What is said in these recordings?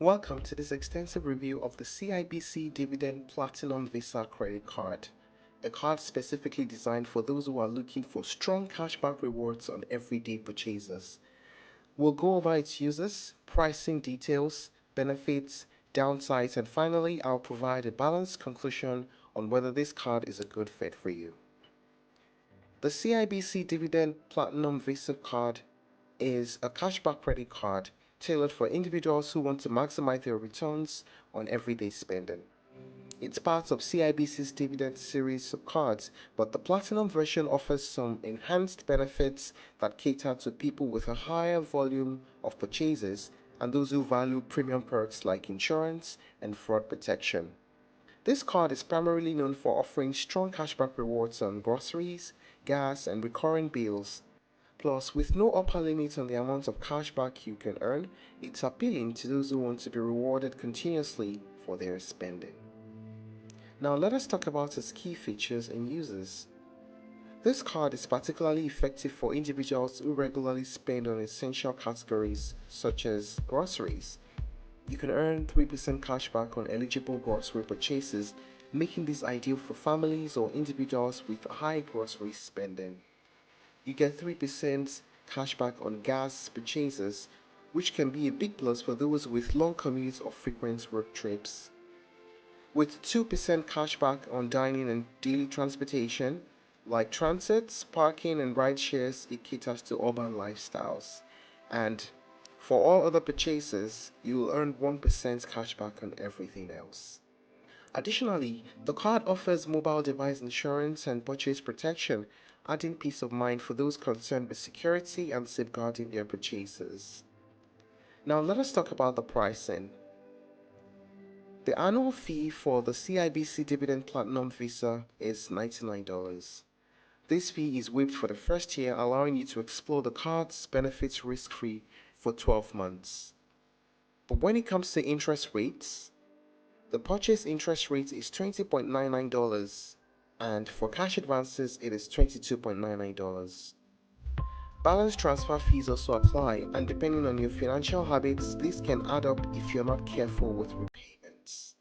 Welcome to this extensive review of the CIBC Dividend Platinum Visa credit card, a card specifically designed for those who are looking for strong cashback rewards on everyday purchases. We'll go over its uses, pricing details, benefits, downsides, and finally, I'll provide a balanced conclusion on whether this card is a good fit for you. The CIBC Dividend Platinum Visa card is a cashback credit card tailored for individuals who want to maximize their returns on everyday spending. It's part of CIBC's Dividend series of cards, but the Platinum version offers some enhanced benefits that cater to people with a higher volume of purchases and those who value premium perks like insurance and fraud protection. This card is primarily known for offering strong cashback rewards on groceries, gas, and recurring bills. Plus, with no upper limit on the amount of cashback you can earn, it's appealing to those who want to be rewarded continuously for their spending. Now let us talk about its key features and uses. This card is particularly effective for individuals who regularly spend on essential categories such as groceries. You can earn 3% cashback on eligible grocery purchases, making this ideal for families or individuals with high grocery spending. You get 3% cashback on gas purchases, which can be a big plus for those with long commutes or frequent road trips. With 2% cashback on dining and daily transportation, like transits, parking, and ride shares, it caters to urban lifestyles. And for all other purchases, you will earn 1% cashback on everything else. Additionally, the card offers mobile device insurance and purchase protection, adding peace of mind for those concerned with security and safeguarding their purchases. Now let us talk about the pricing. The annual fee for the CIBC Dividend Platinum Visa is $99. This fee is waived for the first year, allowing you to explore the card's benefits risk-free for 12 months. But when it comes to interest rates, the purchase interest rate is $20.99, and for cash advances, it is $22.99. Balance transfer fees also apply, and depending on your financial habits, this can add up if you're not careful with repayments.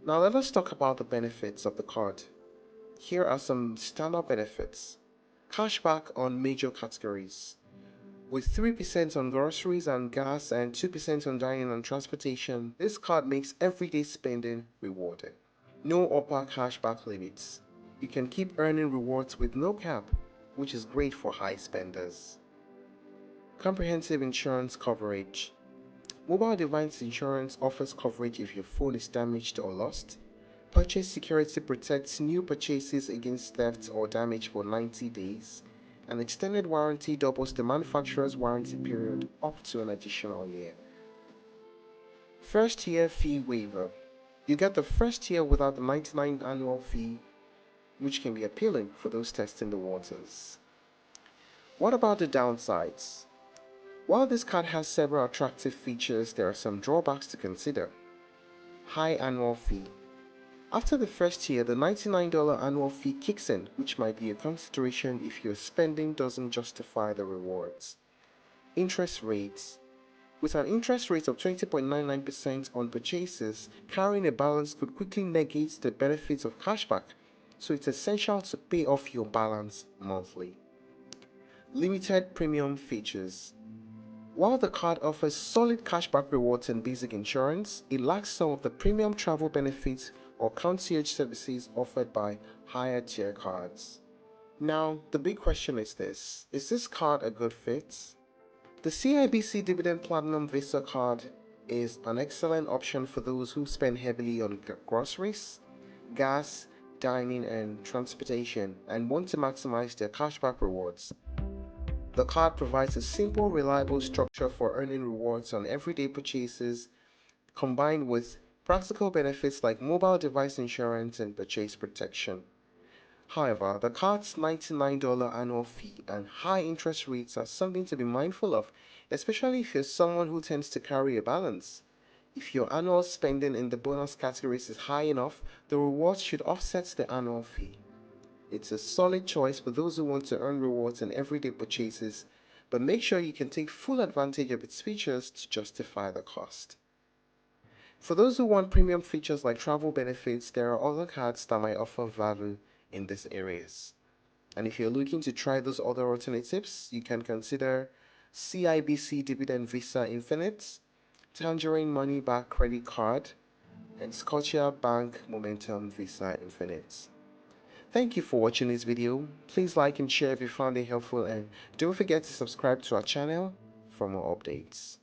Now let us talk about the benefits of the card. Here are some standard benefits. Cashback on major categories. With 3% on groceries and gas and 2% on dining and transportation, this card makes everyday spending rewarding. No upper cashback limits. You can keep earning rewards with no cap, which is great for high spenders. Comprehensive insurance coverage. Mobile device insurance offers coverage if your phone is damaged or lost. Purchase security protects new purchases against theft or damage for 90 days. An extended warranty doubles the manufacturer's warranty period up to an additional year. First year fee waiver. You get the first year without the $99 annual fee, which can be appealing for those testing the waters. What about the downsides? While this card has several attractive features, there are some drawbacks to consider. High annual fee. After the first year, the $99 annual fee kicks in, which might be a consideration if your spending doesn't justify the rewards. Interest rates. With an interest rate of 20.99% on purchases, carrying a balance could quickly negate the benefits of cashback, so it's essential to pay off your balance monthly. Limited premium features. While the card offers solid cashback rewards and basic insurance, it lacks some of the premium travel benefits or concierge services offered by higher tier cards. Now, the big question is this: is this card a good fit? The CIBC Dividend Platinum Visa card is an excellent option for those who spend heavily on groceries, gas, dining, and transportation and want to maximize their cashback rewards. The card provides a simple, reliable structure for earning rewards on everyday purchases, combined with practical benefits like mobile device insurance and purchase protection. However, the card's $99 annual fee and high interest rates are something to be mindful of, especially if you're someone who tends to carry a balance. If your annual spending in the bonus categories is high enough, the rewards should offset the annual fee. It's a solid choice for those who want to earn rewards on everyday purchases, but make sure you can take full advantage of its features to justify the cost. For those who want premium features like travel benefits, there are other cards that might offer value in these areas. And if you're looking to try those other alternatives, you can consider CIBC Dividend Visa Infinite, Tangerine Money Back Credit Card, and Scotia Bank Momentum Visa Infinite. Thank you for watching this video. Please like and share if you found it helpful, and don't forget to subscribe to our channel for more updates.